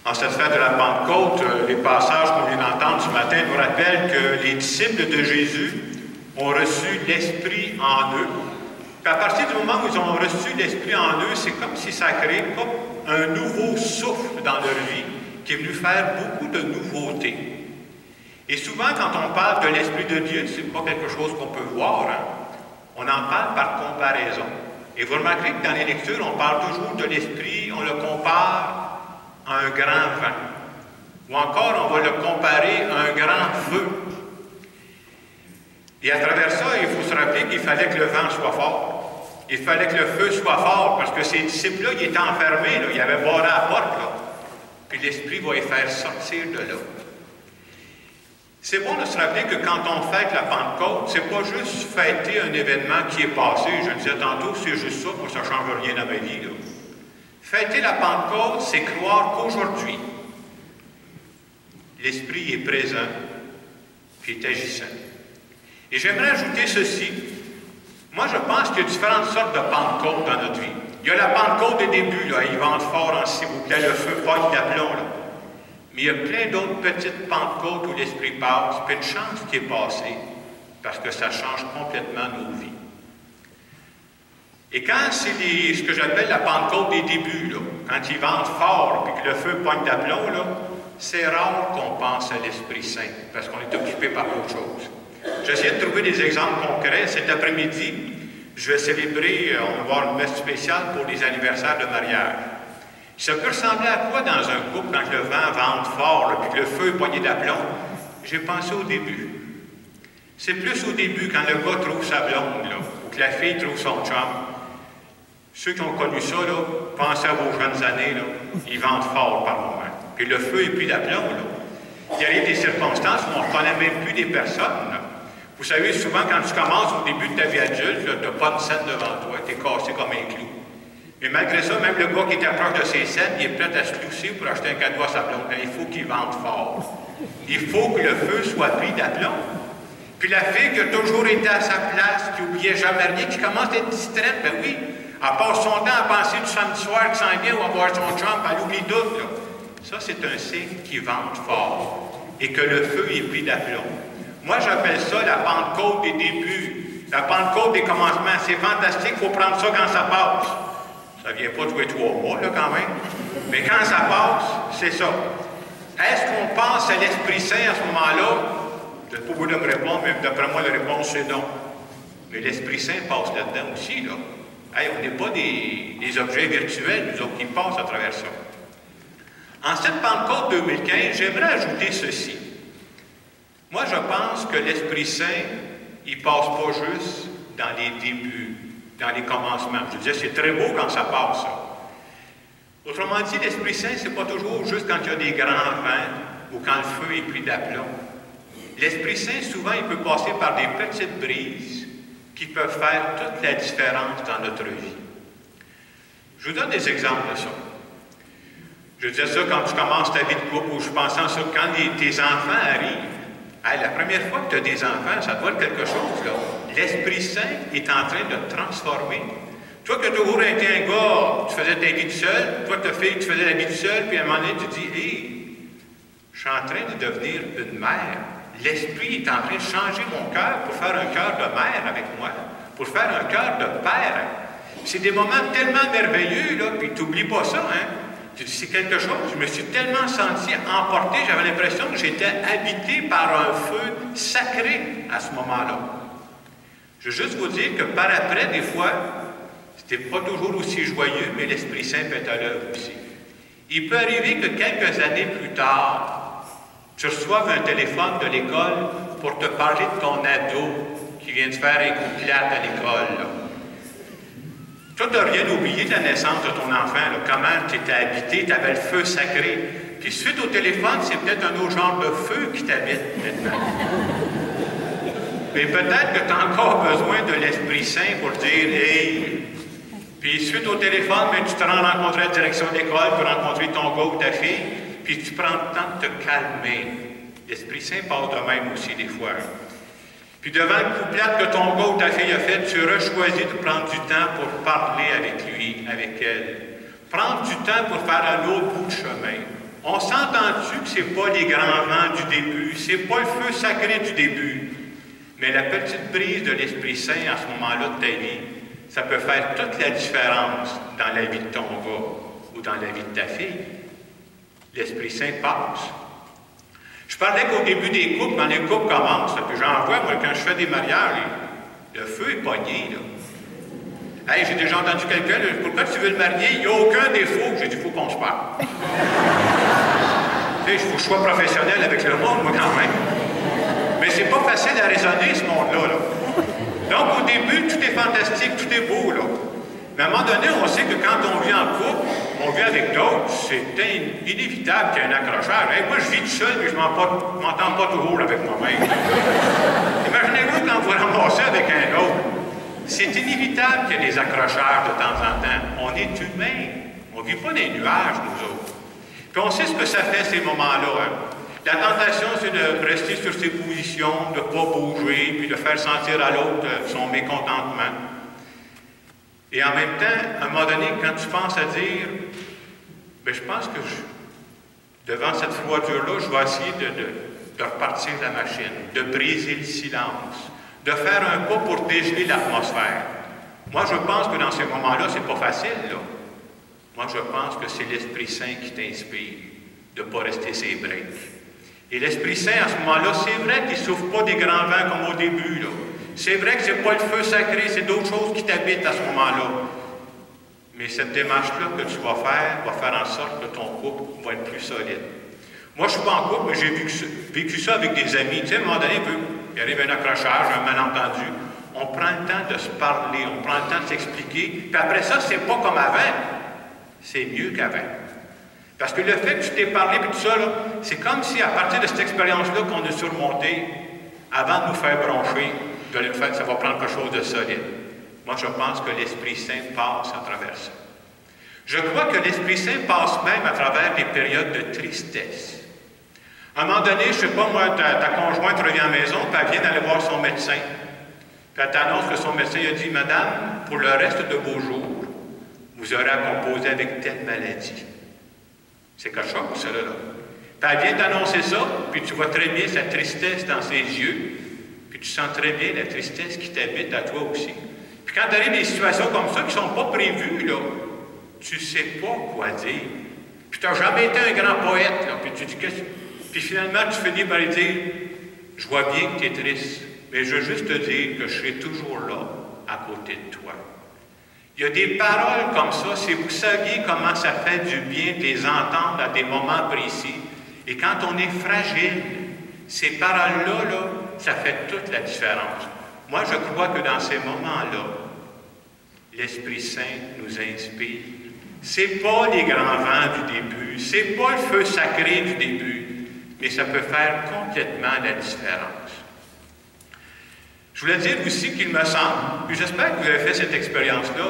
En cette fête de la Pentecôte, les passages qu'on vient d'entendre ce matin nous rappellent que les disciples de Jésus ont reçu l'Esprit en eux. Puis à partir du moment où ils ont reçu l'Esprit en eux, c'est comme si ça crée comme un nouveau souffle dans leur vie qui est venu faire beaucoup de nouveautés. Et souvent, quand on parle de l'Esprit de Dieu, ce n'est pas quelque chose qu'on peut voir, hein? On en parle par comparaison. Et vous remarquerez que dans les lectures, on parle toujours de l'Esprit, on le compare à un grand vent. Ou encore, on va le comparer à un grand feu. Et à travers ça, il faut se rappeler qu'il fallait que le vent soit fort. Il fallait que le feu soit fort, parce que ces disciples-là, ils étaient enfermés, là, ils avaient barré la porte, là. Puis l'Esprit va les faire sortir de là. C'est bon de se rappeler que quand on fête la Pentecôte, c'est pas juste fêter un événement qui est passé. Je le disais tantôt, c'est juste ça, moi ça ne change rien dans ma vie, là. Fêter la Pentecôte, c'est croire qu'aujourd'hui, l'Esprit est présent, puis est agissant. Et j'aimerais ajouter ceci. Moi, je pense qu'il y a différentes sortes de Pentecôte dans notre vie. Il y a la Pentecôte des débuts, là, ils vendent fort en s'il vous plaît, le feu pogne d'aplomb, là. Mais il y a plein d'autres petites Pentecôtes où l'Esprit passe, puis une chance qui est passée, parce que ça change complètement nos vies. Et quand c'est ce que j'appelle la Pentecôte des débuts, là, quand ils vendent fort et que le feu pogne d'aplomb, là, c'est rare qu'on pense à l'Esprit Saint, parce qu'on est occupé par autre chose. J'essaie de trouver des exemples concrets. Cet après-midi, je vais célébrer, on va avoir une messe spéciale pour les anniversaires de mariage. Ça peut ressembler à quoi dans un couple quand le vent vente fort et que le feu est poigné d'aplomb? J'ai pensé au début. C'est plus au début, quand le gars trouve sa blonde, là, ou que la fille trouve son chum. Ceux qui ont connu ça, là, pensez à vos jeunes années, là, ils vendent fort par moment. Puis le feu est plus d'aplomb, là. Il arrive des circonstances où on ne reconnaît même plus des personnes, là. Vous savez, souvent, quand tu commences au début de ta vie adulte, tu n'as pas de scène devant toi, tu es cassé comme un clou. Mais malgré ça, même le gars qui t'approche de ses scènes, il est prêt à se lousser pour acheter un cadeau à sa blonde. Il faut qu'il vende fort. Il faut que le feu soit pris d'aplomb. Puis la fille qui a toujours été à sa place, qui n'oubliait jamais rien, qui commence à être distraite, ben oui, elle passe son temps à penser du samedi soir qui s'en vient ou à voir son chum, elle oublie tout, là. Ça, c'est un signe qu'il vente fort et que le feu est pris d'aplomb. Moi, j'appelle ça la Pentecôte des débuts, la Pentecôte des commencements. C'est fantastique, il faut prendre ça quand ça passe. Ça ne vient pas tous les 3 mois, là, quand même. Mais quand ça passe, c'est ça. Est-ce qu'on pense à l'Esprit Saint à ce moment-là? Vous n'êtes pas obligé de me répondre, mais d'après moi, la réponse, c'est non. Mais l'Esprit Saint passe là-dedans aussi, là. Hey, on n'est pas des objets virtuels, nous autres, qui passent à travers ça. En cette Pentecôte 2015, j'aimerais ajouter ceci. Moi, je pense que l'Esprit Saint, il ne passe pas juste dans les débuts, dans les commencements. Je disais, c'est très beau quand ça passe, ça. Autrement dit, l'Esprit Saint, ce n'est pas toujours juste quand il y a des grands vents ou quand le feu est pris d'aplomb. L'Esprit Saint, souvent, il peut passer par des petites brises qui peuvent faire toute la différence dans notre vie. Je vous donne des exemples de ça. Je disais ça quand tu commences ta vie de couple, ou je pensais à ça quand tes enfants arrivent. Hey, la première fois que tu as des enfants, ça doit être quelque chose, là. L'Esprit Saint est en train de te transformer. Toi qui as toujours été un gars, tu faisais ta vie tout seul, toi ta fille, tu faisais la vie tout seul, puis à un moment donné, tu dis, hey, je suis en train de devenir une mère. L'Esprit est en train de changer mon cœur pour faire un cœur de mère avec moi, pour faire un cœur de père. C'est des moments tellement merveilleux, là, puis tu n'oublies pas ça, hein. Tu dis, c'est quelque chose. Je me suis tellement senti emporté, j'avais l'impression que j'étais habité par un feu sacré à ce moment-là. Je veux juste vous dire que par après, des fois, c'était pas toujours aussi joyeux, mais l'Esprit Saint peut être à l'œuvre aussi. Il peut arriver que quelques années plus tard, tu reçoives un téléphone de l'école pour te parler de ton ado qui vient de faire un coup de claque à l'école, là. Toi, tu n'as rien oublié de la naissance de ton enfant, là. Comment tu étais habité, tu avais le feu sacré. Puis suite au téléphone, c'est peut-être un autre genre de feu qui t'habite maintenant. Mais peut-être que tu as encore besoin de l'Esprit Saint pour dire « Hey ». Puis suite au téléphone, mais tu te rends rencontrer à la direction de l'école pour rencontrer ton gars ou ta fille, puis tu prends le temps de te calmer. L'Esprit Saint passe de même aussi des fois. Puis devant le coup plate que ton gars ou ta fille a fait, tu auras choisi de prendre du temps pour parler avec lui, avec elle. Prendre du temps pour faire un autre bout de chemin. On s'entend-tu que c'est pas les grands vents du début, c'est pas le feu sacré du début, mais la petite brise de l'Esprit Saint à ce moment-là de ta vie, ça peut faire toute la différence dans la vie de ton gars ou dans la vie de ta fille. L'Esprit Saint passe. Je parlais qu'au début des couples, quand les couples commencent, puis j'en vois, moi, quand je fais des mariages, le feu est pogné, là. Hey, j'ai déjà entendu quelqu'un, pourquoi tu veux le marier? Il n'y a aucun défaut. J'ai dit, il faut qu'on se parle. Tu sais, il faut que je sois professionnel avec le monde, moi, quand même. Mais c'est pas facile à raisonner, ce monde-là, là. Donc, au début, tout est fantastique, tout est beau, là. Mais à un moment donné, on sait que quand on vit en couple, on vit avec d'autres, c'est inévitable qu'il y ait un accrochage. Hey, moi, je vis tout seul, mais je ne m'entends pas toujours avec moi-même. Imaginez-vous quand vous ramassez avec un autre. C'est inévitable qu'il y ait des accrochages de temps en temps. On est humains. On ne vit pas dans les nuages, nous autres. Puis on sait ce que ça fait, ces moments-là. Hein. La tentation, c'est de rester sur ses positions, de ne pas bouger, puis de faire sentir à l'autre son mécontentement. Et en même temps, à un moment donné, quand tu penses à dire, bien, je pense que devant cette froidure-là, je vais essayer de repartir la machine, de briser le silence, de faire un pas pour dégeler l'atmosphère. Moi, je pense que dans ces moments-là, c'est pas facile, là. Moi, je pense que c'est l'Esprit Saint qui t'inspire de ne pas rester ses breaks. Et l'Esprit Saint, à ce moment-là, c'est vrai qu'il ne souffle pas des grands vents comme au début, là. C'est vrai que ce n'est pas le feu sacré, c'est d'autres choses qui t'habitent à ce moment-là. Mais cette démarche-là que tu vas faire en sorte que ton couple va être plus solide. Moi, je ne suis pas en couple, mais j'ai vécu ça avec des amis. Tu sais, à un moment donné, il arrive un accrochage, un malentendu. On prend le temps de se parler, on prend le temps de s'expliquer. Puis après ça, c'est pas comme avant. C'est mieux qu'avant. Parce que le fait que tu t'es parlé et tout ça, c'est comme si à partir de cette expérience-là qu'on a surmontée, avant de nous faire broncher, ça va prendre quelque chose de solide. Moi, je pense que l'Esprit Saint passe à travers ça. Je crois que l'Esprit Saint passe même à travers des périodes de tristesse. À un moment donné, je ne sais pas, moi, ta conjointe revient à la maison, puis elle vient d'aller voir son médecin. Puis elle t'annonce que son médecin a dit, « Madame, pour le reste de vos jours, vous aurez à composer avec telle maladie. » C'est quelque chose, ça, là. Puis elle vient t'annoncer ça, puis tu vois très bien sa tristesse dans ses yeux, puis tu sens très bien la tristesse qui t'habite à toi aussi. Puis quand tu arrives des situations comme ça qui ne sont pas prévues, là, tu ne sais pas quoi dire. Puis tu n'as jamais été un grand poète, là, puis tu dis qu'est-ce que... Puis finalement, tu finis par lui dire, je vois bien que tu es triste, mais je veux juste te dire que je serai toujours là, à côté de toi. Il y a des paroles comme ça, si vous saviez comment ça fait du bien de les entendre à des moments précis. Et quand on est fragile, ces paroles-là, là, ça fait toute la différence. Moi, je crois que dans ces moments-là, l'Esprit Saint nous inspire. C'est pas les grands vents du début, c'est pas le feu sacré du début, mais ça peut faire complètement la différence. Je voulais dire aussi qu'il me semble, puis j'espère que vous avez fait cette expérience-là,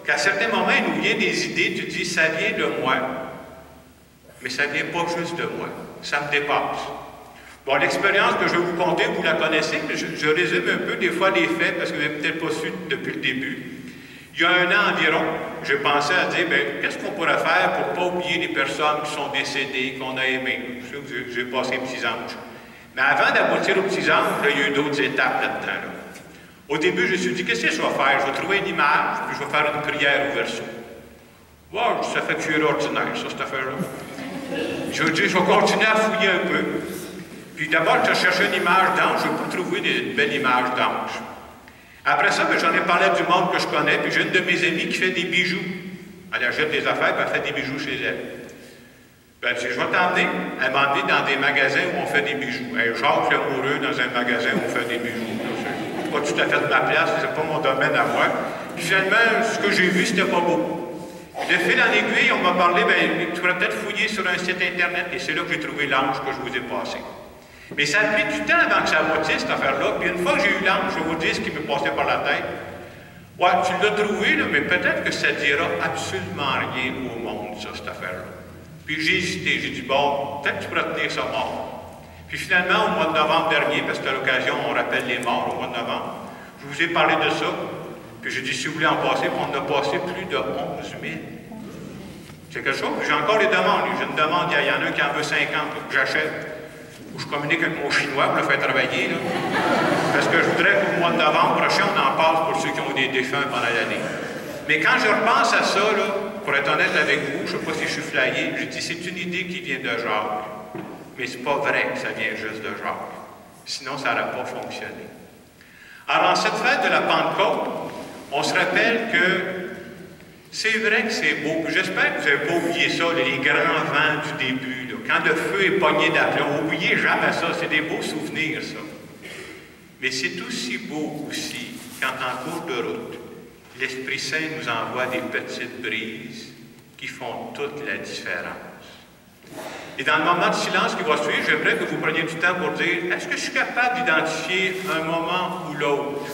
qu'à certains moments, il nous vient des idées, tu dis, ça vient de moi, mais ça ne vient pas juste de moi, ça me dépasse. Bon, l'expérience que je vais vous conter, vous la connaissez, mais je résume un peu des fois les faits, parce que vous n'avez peut-être pas su depuis le début. Il y a 1 an environ, j'ai pensé à dire, bien, qu'est-ce qu'on pourrait faire pour ne pas oublier les personnes qui sont décédées, qu'on a aimées. Je sais que j'ai passé les petits anges. Mais avant d'aboutir aux petits anges, il y a eu d'autres étapes là-dedans. Là. Au début, je me suis dit, qu'est-ce que je vais faire? Je vais trouver une image, puis je vais faire une prière au verso. Wow, ça fait cuire ordinaire, ça, cette affaire-là. Je dis, je vais continuer à fouiller un peu. Puis d'abord, je cherchais une image d'ange, je n'ai pas trouvé une belle image d'ange. Après ça, j'en ai parlé du monde que je connais, puis j'ai une de mes amies qui fait des bijoux. Elle achète des affaires, puis elle fait des bijoux chez elle. Puis elle dit, je vais t'emmener. Elle m'a emmené dans des magasins où on fait des bijoux. Elle Jacques Lamoureux dans un magasin où on fait des bijoux. C'est pas tout à fait de ma place, c'est pas mon domaine à moi. Puis finalement, ce que j'ai vu, c'était pas beau. Puis de fil en aiguille, on m'a parlé, bien, tu pourrais peut-être fouiller sur un site Internet, et c'est là que j'ai trouvé l'ange que je vous ai passé. Mais ça a pris du temps avant que ça aboutisse, cette affaire-là. Puis une fois que j'ai eu l'ange, je vais vous dire ce qui me passait par la tête. Ouais, tu l'as trouvé, là, mais peut-être que ça ne dira absolument rien au monde, ça, cette affaire-là. Puis j'ai hésité, j'ai dit, bon, peut-être que tu pourrais tenir ça mort. Puis finalement, au mois de novembre dernier, parce qu'à l'occasion, on rappelle les morts au mois de novembre, je vous ai parlé de ça. Puis j'ai dit, si vous voulez en passer, puis on en a passé plus de 11 000. C'est quelque chose. J'ai encore des demandes. J'ai une demande, il y en a un qui en veut 50, là, que j'achète. Ou je communique avec mon chinois pour le faire travailler. Là. Parce que je voudrais qu'au mois de novembre prochain, on en passe pour ceux qui ont des défunts pendant l'année. Mais quand je repense à ça, là, pour être honnête avec vous, je ne sais pas si je suis flyé, je dis c'est une idée qui vient de Jacques. Mais c'est pas vrai que ça vient juste de Jacques. Sinon, ça n'aurait pas fonctionné. Alors, en cette fête de la Pentecôte, on se rappelle que c'est vrai que c'est beau. J'espère que vous n'avez pas oublié ça, les grands vents du début. Là. Quand le feu est pogné d'aplomb, oubliez jamais ça, c'est des beaux souvenirs, ça. Mais c'est aussi beau aussi quand en cours de route, l'Esprit Saint nous envoie des petites brises qui font toute la différence. Et dans le moment de silence qui va suivre, j'aimerais que vous preniez du temps pour dire, est-ce que je suis capable d'identifier un moment ou l'autre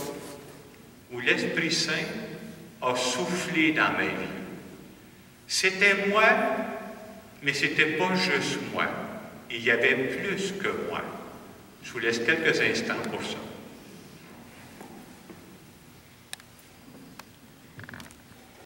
où l'Esprit Saint a soufflé dans ma vie? C'était moi, mais c'était pas juste moi. Il y avait plus que moi. Je vous laisse quelques instants pour ça.